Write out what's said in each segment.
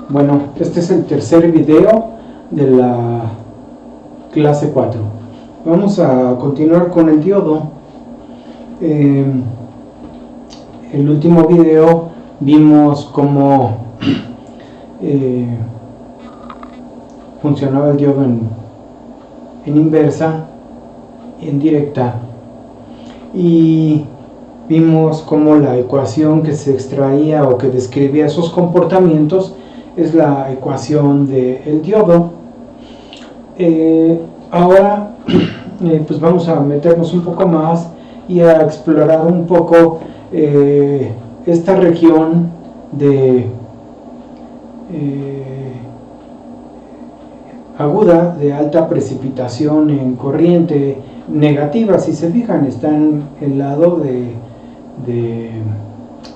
Bueno, este es el tercer video de la clase 4. Vamos a continuar con el diodo. El último video vimos cómo funcionaba el diodo en inversa, en directa, y vimos cómo la ecuación que se extraía o que describía esos comportamientos es la ecuación del diodo. Ahora pues vamos a meternos un poco más y a explorar un poco esta región de aguda, de alta precipitación en corriente negativa. Si se fijan, está en el lado en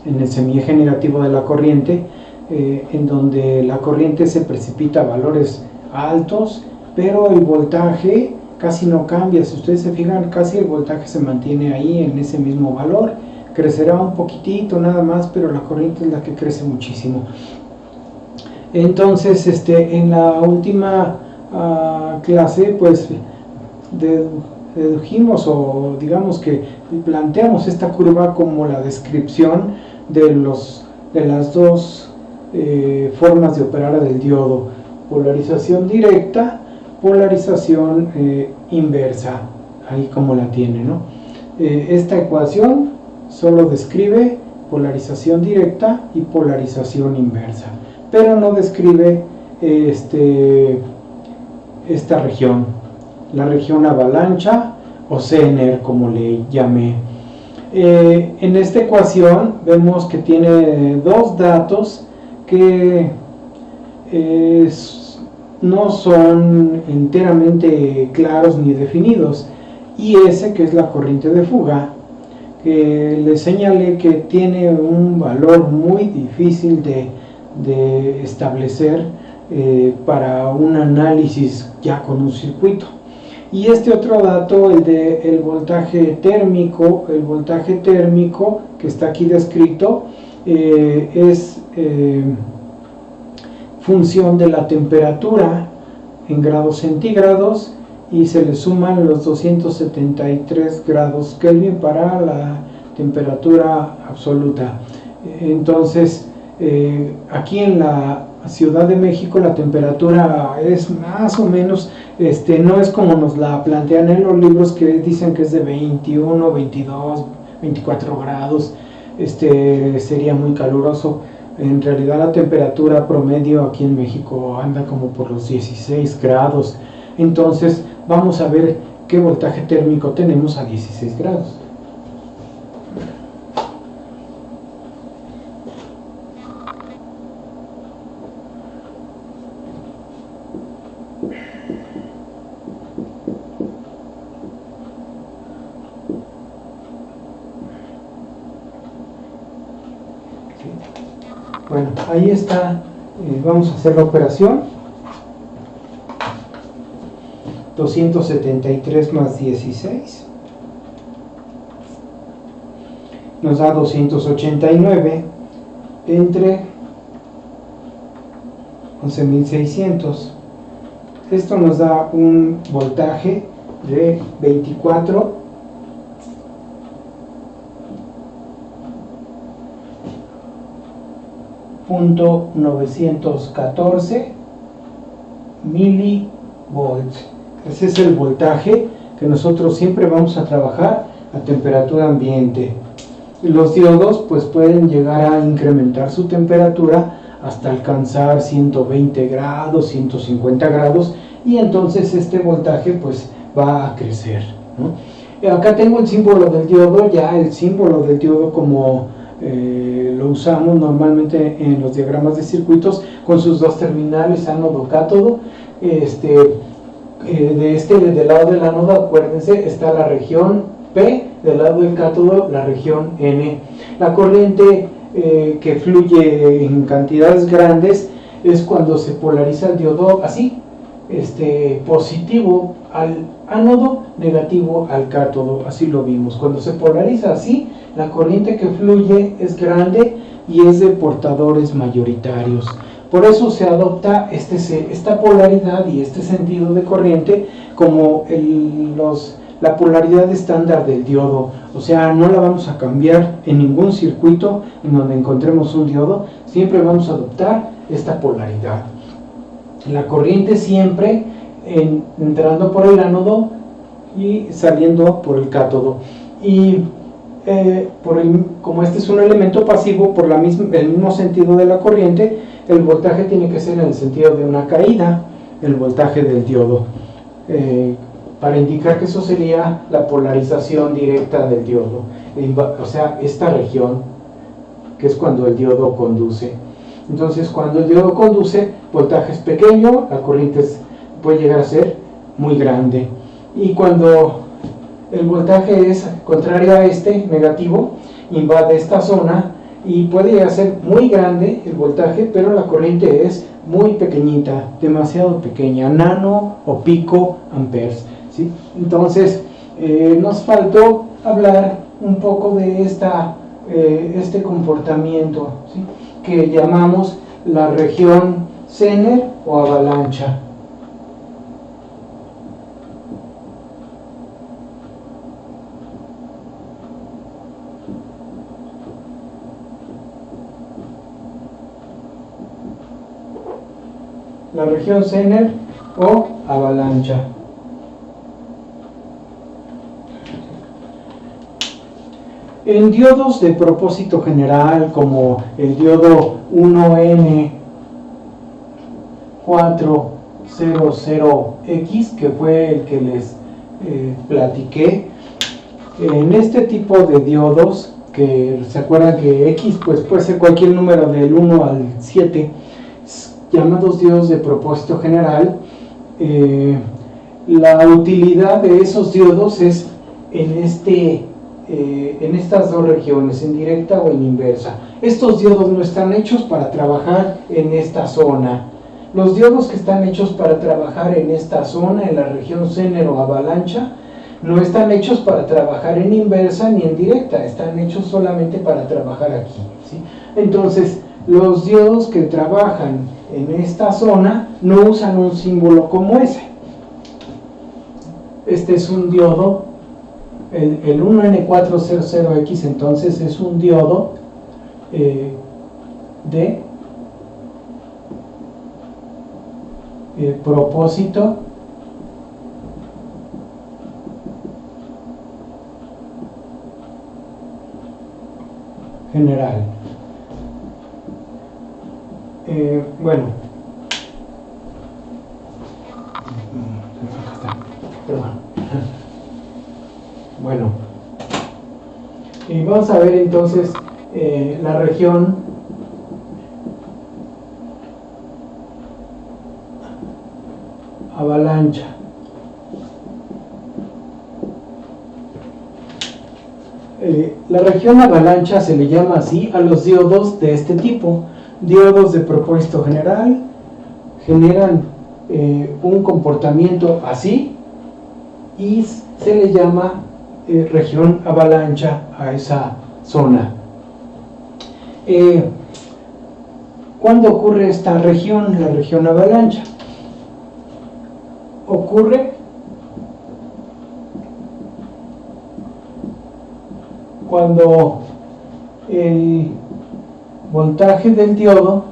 el semieje negativo de la corriente, en donde la corriente se precipita a valores altos, pero el voltaje casi no cambia. Si ustedes se fijan, casi el voltaje se mantiene ahí en ese mismo valor. Crecerá un poquitito nada más, pero la corriente es la que crece muchísimo. Entonces, en la última clase, pues dedujimos, o digamos que planteamos esta curva como la descripción de las dos formas de operar del diodo: polarización directa, polarización inversa, ahí como la tiene, ¿no? Esta ecuación solo describe polarización directa y polarización inversa, pero no describe esta región, la región avalancha o Zener, como le llamé. En esta ecuación vemos que tiene dos datos que no son enteramente claros ni definidos, y ese que es la corriente de fuga, que le señalé que tiene un valor muy difícil de establecer para un análisis ya con un circuito. Y este otro dato, el voltaje térmico, que está aquí descrito, es función de la temperatura en grados centígrados, y se le suman los 273 grados Kelvin para la temperatura absoluta. Entonces, aquí en la Ciudad de México la temperatura es más o menos, no es como nos la plantean en los libros, que dicen que es de 21, 22, 24 grados, sería muy caluroso. En realidad la temperatura promedio aquí en México anda como por los 16 grados. Entonces vamos a ver qué voltaje térmico tenemos a 16 grados. Bueno, ahí está. Vamos a hacer la operación. 273 más 16 nos da 289 entre 11.600. Esto nos da un voltaje de 24.914 milivolts. Ese es el voltaje que nosotros siempre vamos a trabajar a temperatura ambiente. Los diodos pues pueden llegar a incrementar su temperatura hasta alcanzar 120 grados, 150 grados, y entonces este voltaje pues va a crecer, ¿no? Acá tengo el símbolo del diodo, ya el símbolo del diodo como lo usamos normalmente en los diagramas de circuitos, con sus dos terminales, ánodo-cátodo. Del lado del ánodo, acuérdense, está la región P, del lado del cátodo la región N. La corriente que fluye en cantidades grandes es cuando se polariza el diodo así, positivo al ánodo, negativo al cátodo. Así lo vimos. Cuando se polariza así, la corriente que fluye es grande y es de portadores mayoritarios. Por eso se adopta esta polaridad y este sentido de corriente como la polaridad estándar del diodo. O sea, no la vamos a cambiar en ningún circuito en donde encontremos un diodo, siempre vamos a adoptar esta polaridad. La corriente siempre entrando por el ánodo y saliendo por el cátodo. Y como este es un elemento pasivo, por el mismo sentido de la corriente, el voltaje tiene que ser en el sentido de una caída, el voltaje del diodo, para indicar que eso sería la polarización directa del diodo, o sea, esta región, que es cuando el diodo conduce. Entonces, cuando el diodo conduce, voltaje es pequeño, la corriente puede llegar a ser muy grande. Y cuando el voltaje es contrario a negativo, invade esta zona y puede llegar a ser muy grande el voltaje, pero la corriente es muy pequeñita, demasiado pequeña, nano o pico amperes, ¿sí? Entonces, nos faltó hablar un poco de este comportamiento, ¿sí?, que llamamos la región Zener o avalancha. La región Zener o avalancha. En diodos de propósito general, como el diodo 1N400X, que fue el que les platiqué, en este tipo de diodos, que se acuerdan que X pues puede ser cualquier número del 1 al 7, llamados diodos de propósito general, la utilidad de esos diodos es en estas dos regiones, en directa o en inversa. Estos diodos no están hechos para trabajar en esta zona. Los diodos que están hechos para trabajar en esta zona, en la región Zener o avalancha, no están hechos para trabajar en inversa ni en directa, están hechos solamente para trabajar aquí, ¿sí? Entonces, los diodos que trabajan en esta zona no usan un símbolo como ese. Este es un diodo, el 1N400X, entonces es un diodo de propósito general. Bueno, bueno, y vamos a ver entonces la región avalancha. La región avalancha se le llama así a los diodos de este tipo. Diodos de propósito general generan un comportamiento así y se le llama región avalancha a esa zona. ¿Cuándo ocurre esta región, la región avalancha? Ocurre cuando el voltaje del diodo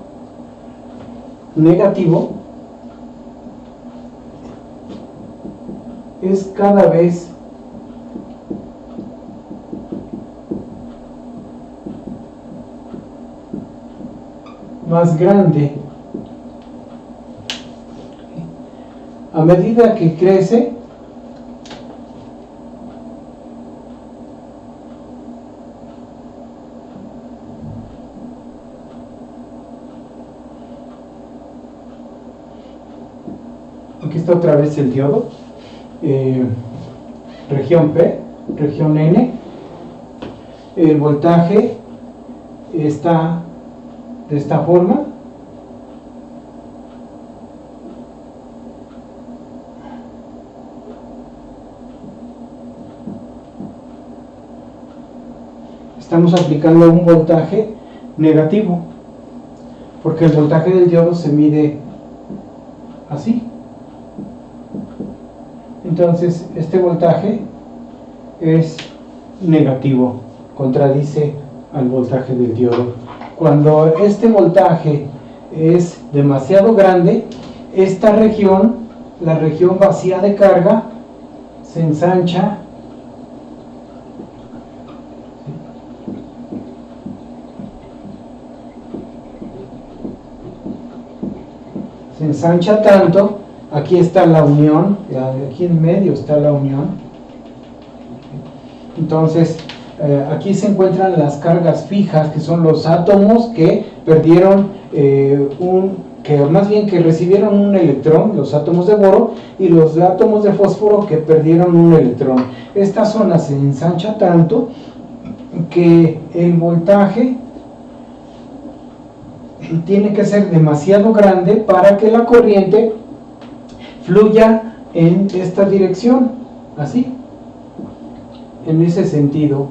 negativo es cada vez más grande. A medida que crece, aquí está otra vez el diodo, región P, región N, el voltaje está de esta forma, estamos aplicando un voltaje negativo. porque el voltaje del diodo se mide así. Entonces este voltaje es negativo, contradice al voltaje del diodo. Cuando este voltaje es demasiado grande, esta región, la región vacía de carga, se ensancha tanto. Aquí está la unión, aquí en medio está la unión. Entonces aquí se encuentran las cargas fijas, que son los átomos que perdieron que recibieron un electrón, los átomos de boro, y los átomos de fósforo que perdieron un electrón. Esta zona se ensancha tanto que el voltaje tiene que ser demasiado grande para que la corriente fluya en esta dirección, así, en ese sentido.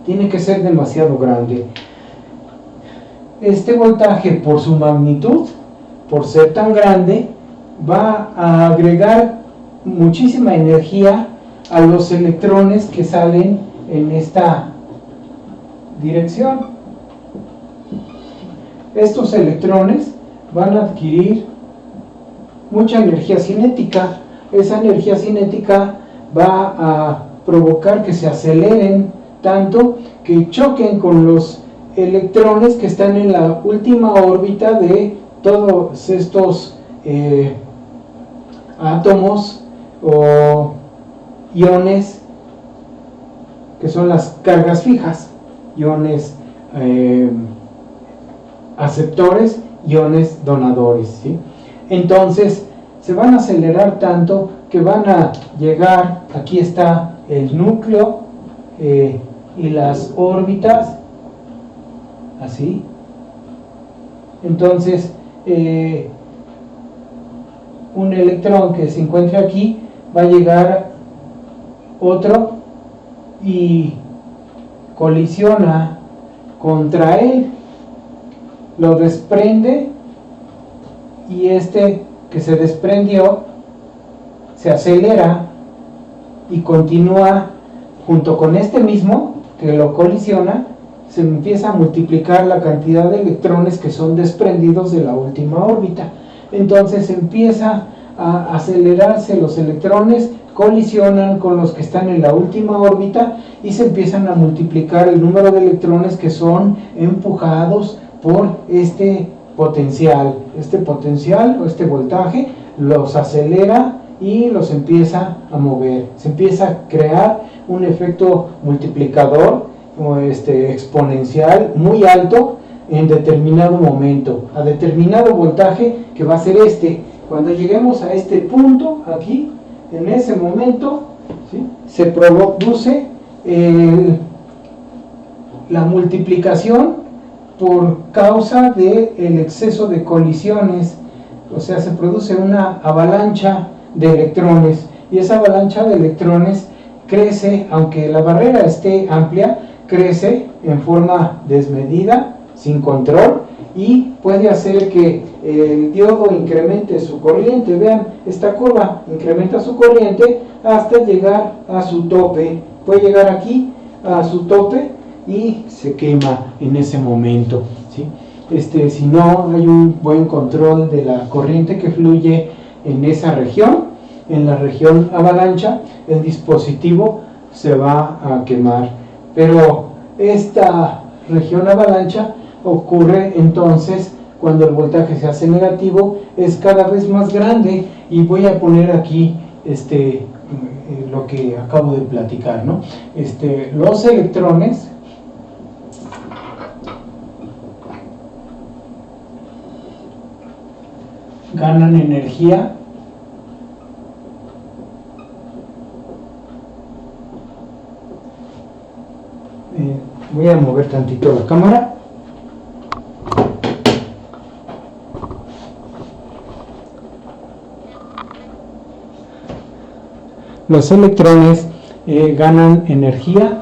Tiene que ser demasiado grande. Este voltaje, por su magnitud, por ser tan grande, va a agregar muchísima energía a los electrones que salen en esta dirección. Estos electrones van a adquirir mucha energía cinética. Esa energía cinética va a provocar que se aceleren tanto que choquen con los electrones que están en la última órbita de todos estos átomos o iones, que son las cargas fijas, iones aceptores, iones donadores, ¿sí? Entonces se van a acelerar tanto que van a llegar, aquí está el núcleo y las órbitas, así. Entonces un electrón que se encuentre aquí va a llegar otro y colisiona contra él, lo desprende, y este que se desprendió se acelera y continúa junto con este mismo que lo colisiona. Se empieza a multiplicar la cantidad de electrones que son desprendidos de la última órbita. Entonces empieza a acelerarse, los electrones colisionan con los que están en la última órbita y se empiezan a multiplicar el número de electrones que son empujados por este potencial. Este potencial o este voltaje los acelera y los empieza a mover. Se empieza a crear un efecto multiplicador o exponencial muy alto en determinado momento, a determinado voltaje, que va a ser este. Cuando lleguemos a este punto aquí, en ese momento, ¿sí?, se produce la multiplicación por causa del exceso de colisiones. O sea, se produce una avalancha de electrones, y esa avalancha de electrones crece, aunque la barrera esté amplia, crece en forma desmedida, sin control, y puede hacer que el diodo incremente su corriente. Vean, esta curva incrementa su corriente hasta llegar a su tope. Puede llegar aquí a su tope y se quema en ese momento, ¿sí? Si no hay un buen control de la corriente que fluye en esa región, en la región avalancha, el dispositivo se va a quemar. Pero esta región avalancha ocurre entonces cuando el voltaje se hace negativo, es cada vez más grande, y voy a poner aquí lo que acabo de platicar, ¿no? Los electrones ganan energía voy a mover tantito la cámara. Los electrones ganan energía,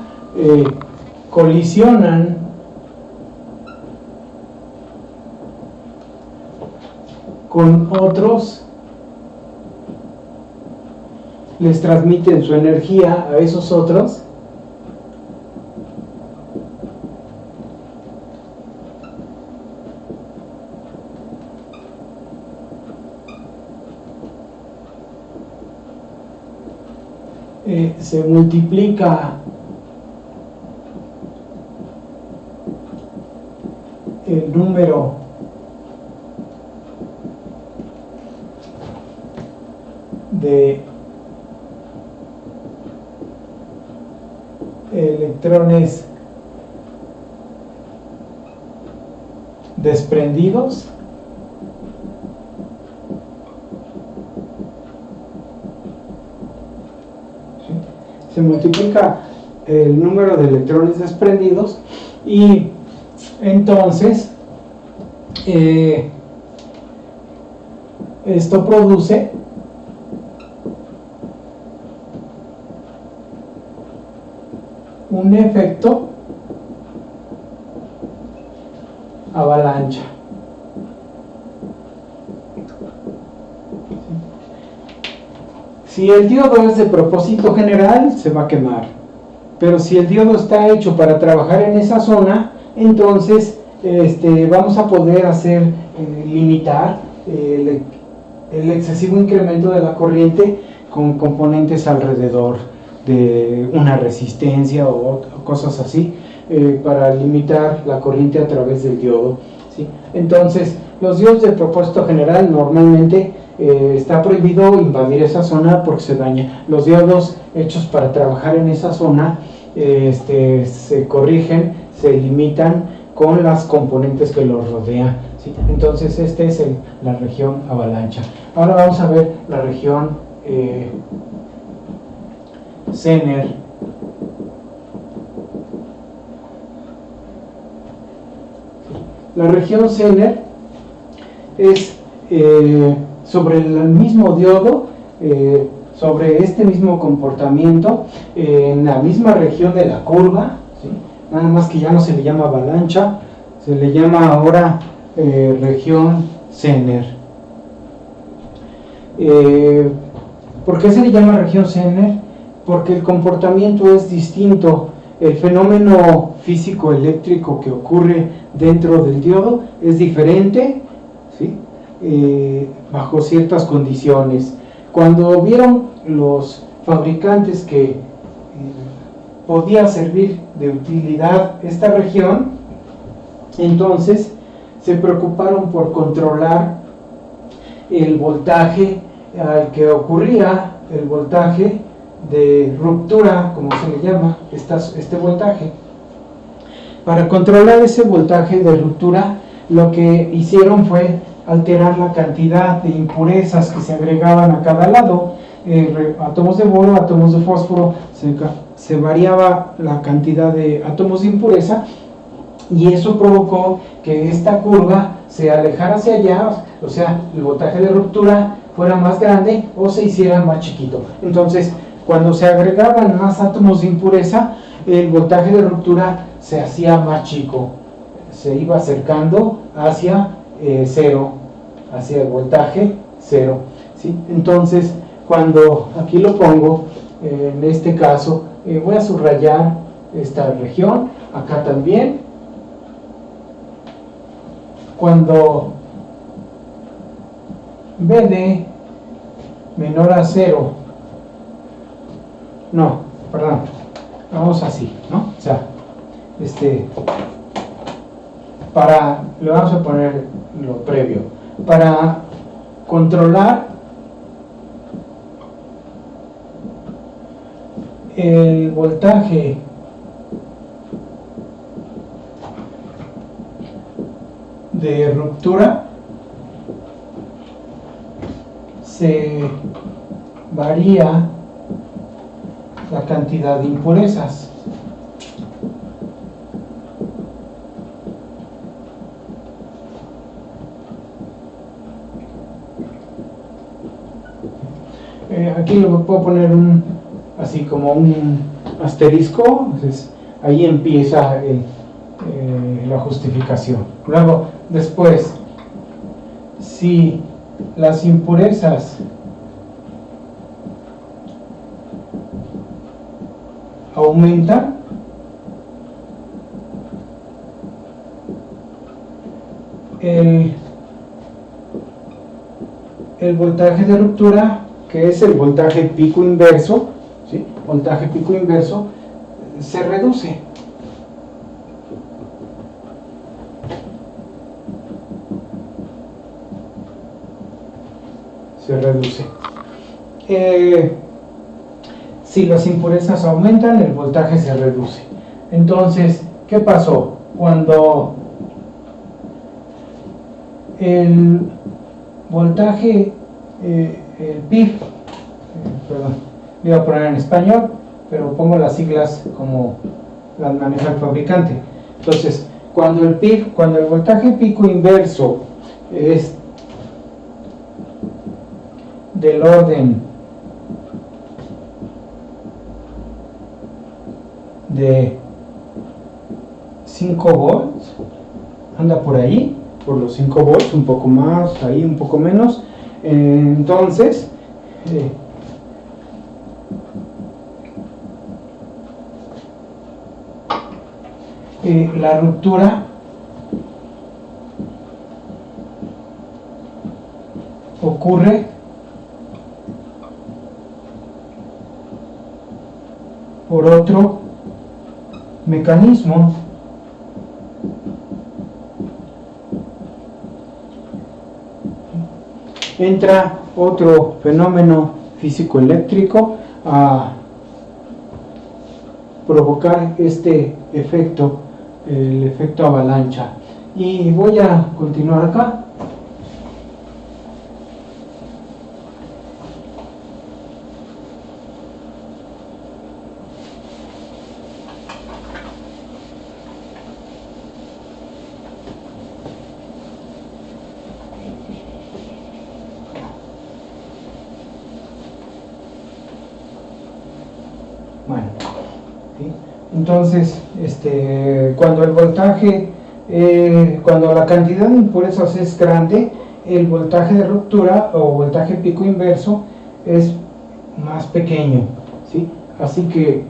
colisionan con otros, les transmiten su energía a esos otros, se multiplica el número de electrones desprendidos se multiplica el número de electrones desprendidos y entonces esto produce un efecto avalancha. Si el diodo es de propósito general, se va a quemar. Pero si el diodo está hecho para trabajar en esa zona, entonces vamos a poder limitar el excesivo incremento de la corriente con componentes alrededor de una resistencia o cosas así, para limitar la corriente a través del diodo, ¿sí? Entonces, los diodos de propósito general normalmente está prohibido invadir esa zona porque se daña. Los diodos hechos para trabajar en esa zona se corrigen, se limitan con las componentes que los rodean, ¿sí? Entonces esta es la región avalancha. Ahora vamos a ver la región Zener. La región Zener es sobre el mismo diodo, sobre este mismo comportamiento, en la misma región de la curva, ¿sí? Nada más que ya no se le llama avalancha, se le llama ahora región Zener. ¿Por qué se le llama región Zener? Porque el comportamiento es distinto. El fenómeno físico-eléctrico que ocurre dentro del diodo es diferente, ¿sí? Bajo ciertas condiciones. Cuando vieron los fabricantes que podía servir de utilidad esta región, entonces se preocuparon por controlar el voltaje al que ocurría, el voltaje de ruptura, como se le llama, este voltaje. Para controlar ese voltaje de ruptura, lo que hicieron fue alterar la cantidad de impurezas que se agregaban a cada lado. Átomos de boro, átomos de fósforo, se variaba la cantidad de átomos de impureza, y eso provocó que esta curva se alejara hacia allá, o sea, el voltaje de ruptura fuera más grande o se hiciera más chiquito. Entonces, cuando se agregaban más átomos de impureza, el voltaje de ruptura se hacía más chico, se iba acercando hacia cero, hacia el voltaje cero, ¿sí? Entonces, cuando aquí lo pongo, en este caso, voy a subrayar esta región, acá también. Cuando BD menor a 0, no, perdón, vamos así, ¿no? O sea, le vamos a poner lo previo, para controlar el voltaje de ruptura, se varía la cantidad de impurezas. Aquí lo puedo poner así como un asterisco, entonces ahí empieza la justificación. Luego, después, si las impurezas aumentan, el voltaje de ruptura, que es el voltaje pico inverso, ¿sí? Voltaje pico inverso, se reduce. Si las impurezas aumentan, el voltaje se reduce. Entonces, ¿qué pasó? Cuando el voltaje, el PIF, perdón, voy a poner en español, pero pongo las siglas como las maneja el fabricante. Entonces, cuando el voltaje pico inverso es del orden de 5 volts, anda por ahí, por los 5 volts, un poco más, ahí un poco menos, entonces la ruptura ocurre por otro mecanismo. Entra otro fenómeno físico-eléctrico a provocar este efecto, el efecto avalancha. Y voy a continuar acá. Bueno, ¿sí? Entonces, cuando el voltaje, cuando la cantidad de impurezas es grande, el voltaje de ruptura o voltaje pico inverso es más pequeño, ¿sí? Así que,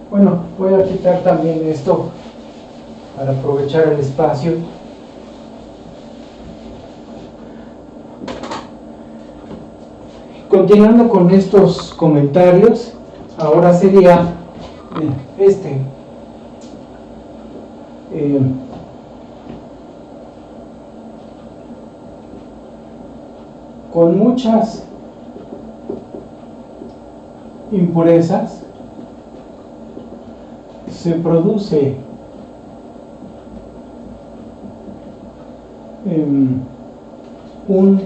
bueno, voy a quitar también esto para aprovechar el espacio. Continuando con estos comentarios, ahora sería con muchas impurezas se produce un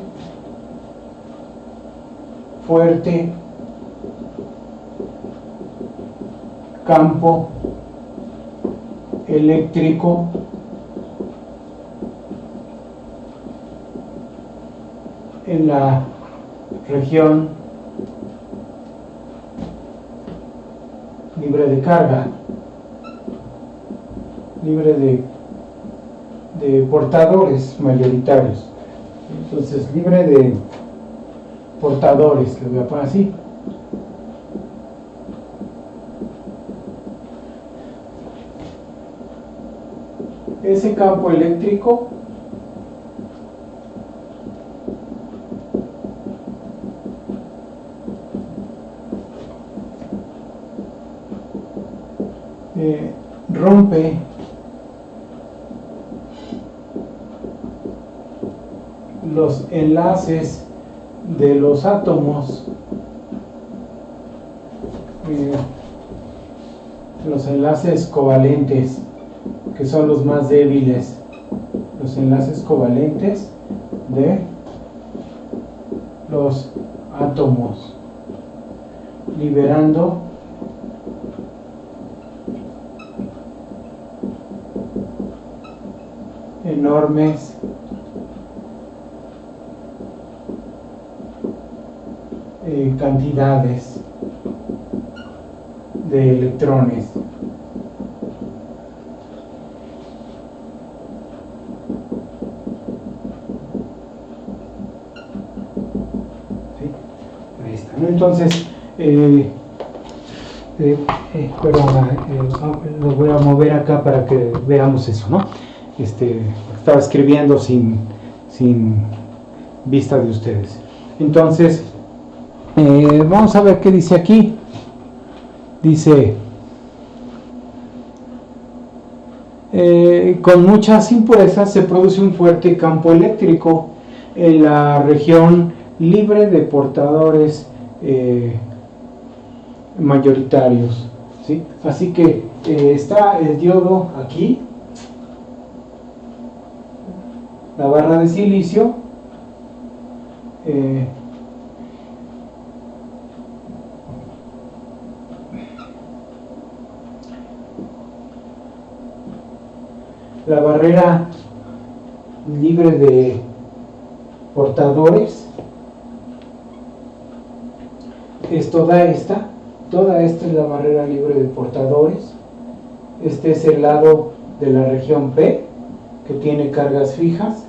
fuerte campo eléctrico en la región libre de carga, libre de portadores mayoritarios. Entonces, libre de portadores, lo voy a poner así. Ese campo eléctrico rompe los enlaces de los átomos, los enlaces covalentes, que son los más débiles, los enlaces covalentes de los átomos, liberando enormes cantidades de electrones. ¿no? Entonces, lo voy a mover acá para que veamos eso, ¿no? Estaba escribiendo sin vista de ustedes. Entonces, vamos a ver qué dice aquí. Dice, con muchas impurezas se produce un fuerte campo eléctrico en la región libre de portadores mayoritarios, ¿sí? Así que está el diodo aquí, la barra de silicio, la barrera libre de portadores es toda esta es la barrera libre de portadores. Este es el lado de la región P, que tiene cargas fijas.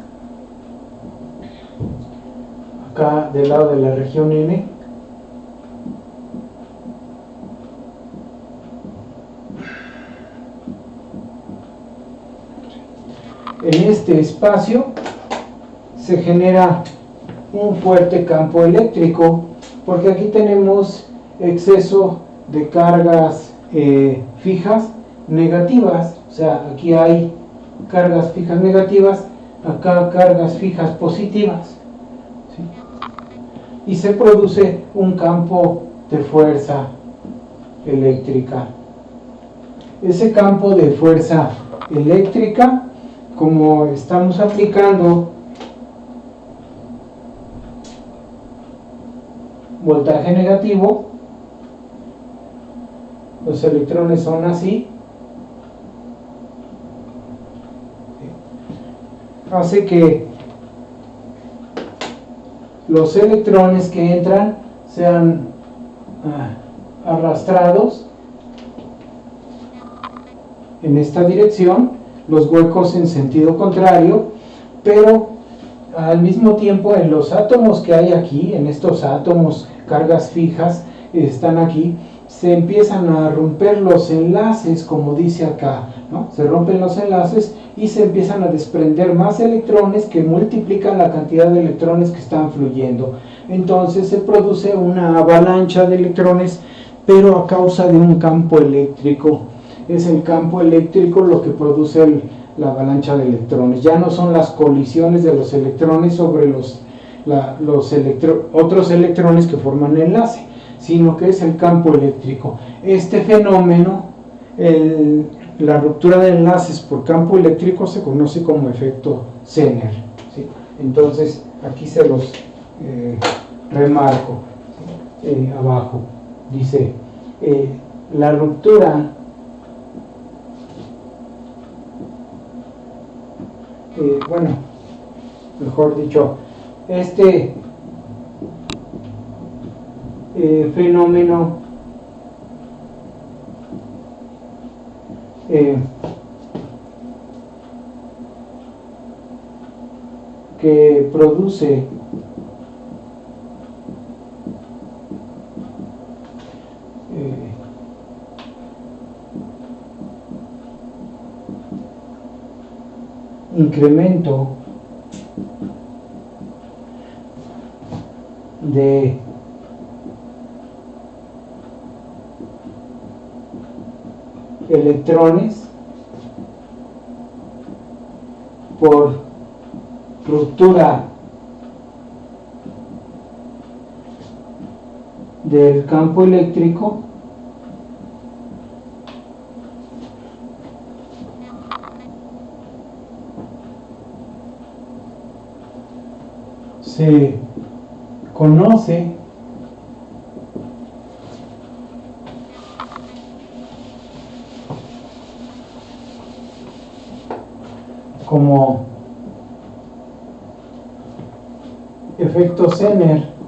Acá del lado de la región N en este espacio se genera un fuerte campo eléctrico, porque aquí tenemos exceso de cargas fijas negativas. O sea, aquí hay cargas fijas negativas, acá cargas fijas positivas, ¿sí? Y se produce un campo de fuerza eléctrica. Ese campo de fuerza eléctrica, como estamos aplicando voltaje negativo, los electrones son así, hace que los electrones que entran sean arrastrados en esta dirección, los huecos en sentido contrario, pero al mismo tiempo en los átomos que hay aquí, en estos átomos, cargas fijas, están aquí, se empiezan a romper los enlaces, como dice acá, ¿no? Se rompen los enlaces y se empiezan a desprender más electrones que multiplican la cantidad de electrones que están fluyendo. Entonces se produce una avalancha de electrones, pero a causa de un campo eléctrico. Es el campo eléctrico lo que produce la avalancha de electrones. Ya no son las colisiones de los electrones sobre otros electrones que forman enlace, sino que es el campo eléctrico. Este fenómeno, la ruptura de enlaces por campo eléctrico, se conoce como efecto Zener, ¿sí? Entonces aquí se los remarco, abajo. Dice, la ruptura bueno, mejor dicho, este fenómeno que produce incremento de electrones por ruptura del campo eléctrico se conoce como efecto Zener.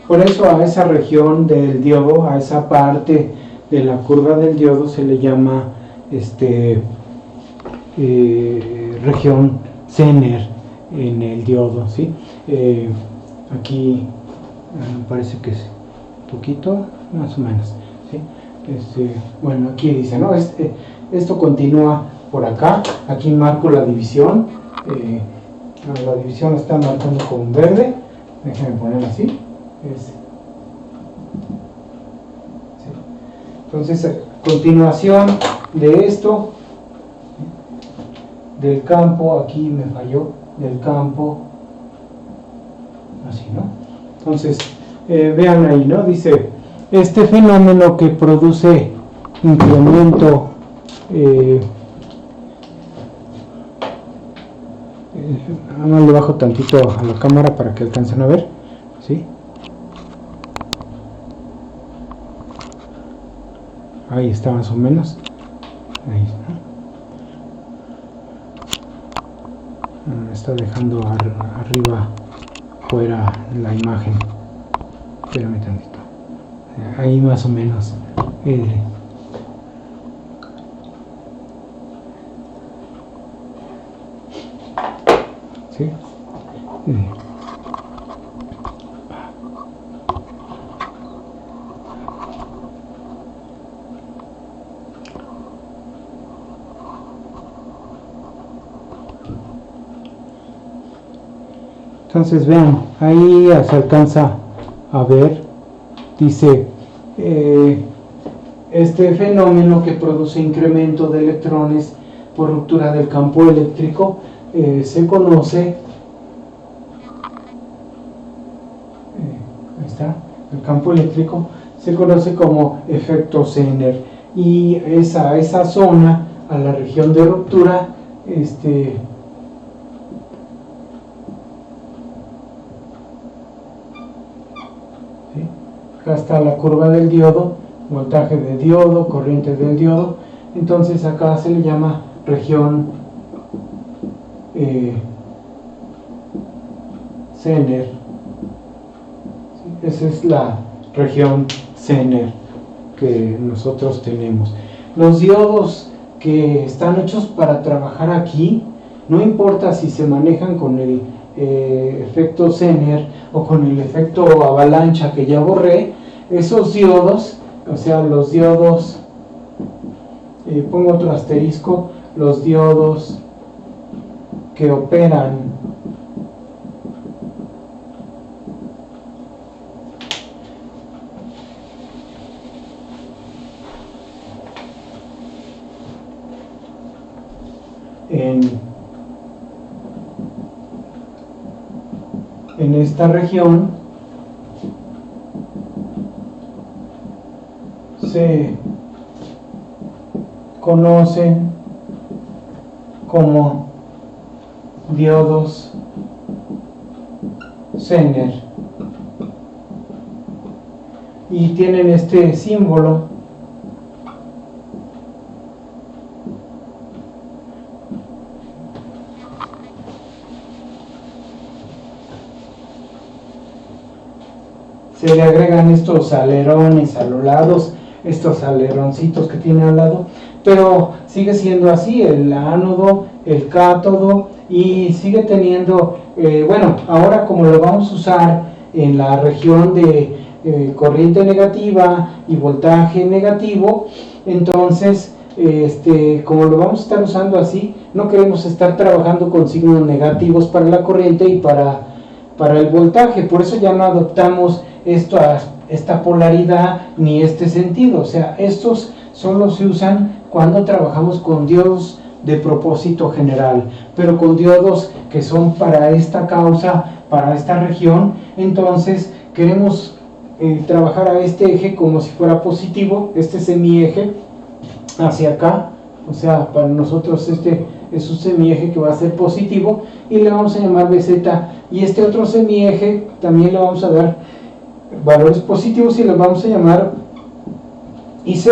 Por eso a esa región del diodo, a esa parte de la curva del diodo se le llama región Zener en el diodo, ¿sí? Aquí parece que es un poquito, más o menos, ¿sí? Bueno, aquí dice, ¿no? Esto continúa por acá. Aquí marco la división. La división está marcando con verde. Déjenme poner así. ¿Sí? Entonces, a continuación de esto, del campo, aquí me falló, del campo, así, ¿no? Entonces, vean ahí, ¿no? Dice, este fenómeno que produce incremento no le bajo tantito a la cámara para que alcancen a ver, ¿sí? Ahí está más o menos. Ahí está. Me está dejando arriba fuera la imagen. Espérame tantito. Ahí más o menos. ¿Sí? Entonces vean, ahí se alcanza a ver, dice, este fenómeno que produce incremento de electrones por ruptura del campo eléctrico se conoce, ahí está, el campo eléctrico se conoce como efecto Zener, y esa zona, a la región de ruptura, ¿sí? Acá está la curva del diodo, voltaje de diodo, corriente del diodo. Entonces acá se le llama región Zener. ¿Sí? Esa es la región Zener que nosotros tenemos. Los diodos que están hechos para trabajar aquí, no importa si se manejan con el efecto Zener o con el efecto avalancha que ya borré, esos diodos, o sea, los diodos, pongo otro asterisco, los diodos que operan en esta región se conocen como diodos Zener y tienen este símbolo se le agregan estos alerones a los lados, estos aleroncitos que tiene al lado, pero sigue siendo así el ánodo, el cátodo, y sigue teniendo, bueno, ahora como lo vamos a usar en la región de corriente negativa y voltaje negativo, entonces como lo vamos a estar usando así, no queremos estar trabajando con signos negativos para la corriente y para el voltaje, por eso ya no adoptamos esta polaridad ni este sentido. O sea, estos solo se usan cuando trabajamos con diodos de propósito general, pero con diodos que son para esta causa, para esta región, entonces queremos trabajar a este eje como si fuera positivo, este semieje hacia acá, o sea, para nosotros este es un semieje que va a ser positivo y le vamos a llamar BZ, y este otro semieje también le vamos a dar valores positivos y los vamos a llamar IZ.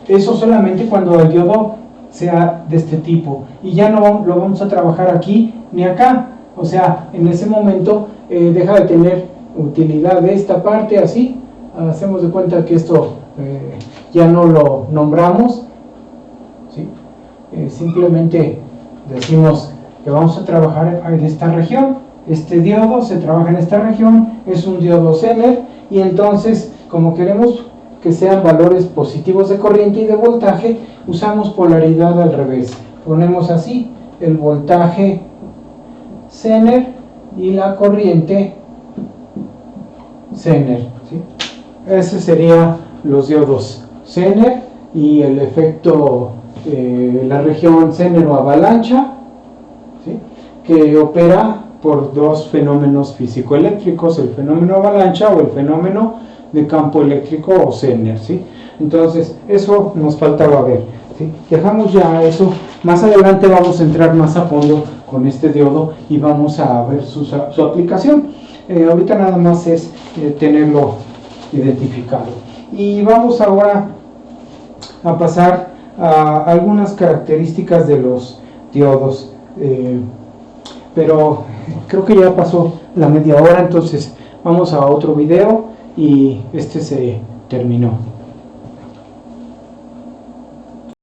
Eso solamente cuando el diodo sea de este tipo, y ya no lo vamos a trabajar aquí ni acá, o sea, en ese momento deja de tener utilidad de esta parte. Así hacemos de cuenta que esto ya no lo nombramos, ¿sí? Simplemente decimos que vamos a trabajar en esta región. Este diodo se trabaja en esta región, es un diodo Zener, y entonces, como queremos que sean valores positivos de corriente y de voltaje, usamos polaridad al revés. Ponemos así el voltaje Zener y la corriente Zener, ¿sí? Ese sería los diodos Zener y el efecto, la región Zener o avalancha, ¿sí? Que opera por dos fenómenos físico-eléctricos, el fenómeno avalancha o el fenómeno de campo eléctrico o Zener, ¿sí? Entonces, eso nos faltaba ver, ¿sí? Dejamos ya eso. Más adelante vamos a entrar más a fondo con este diodo y vamos a ver su aplicación. Ahorita nada más es tenerlo identificado. Y vamos ahora a pasar a algunas características de los diodos. Pero creo que ya pasó la media hora, entonces vamos a otro video y este se terminó.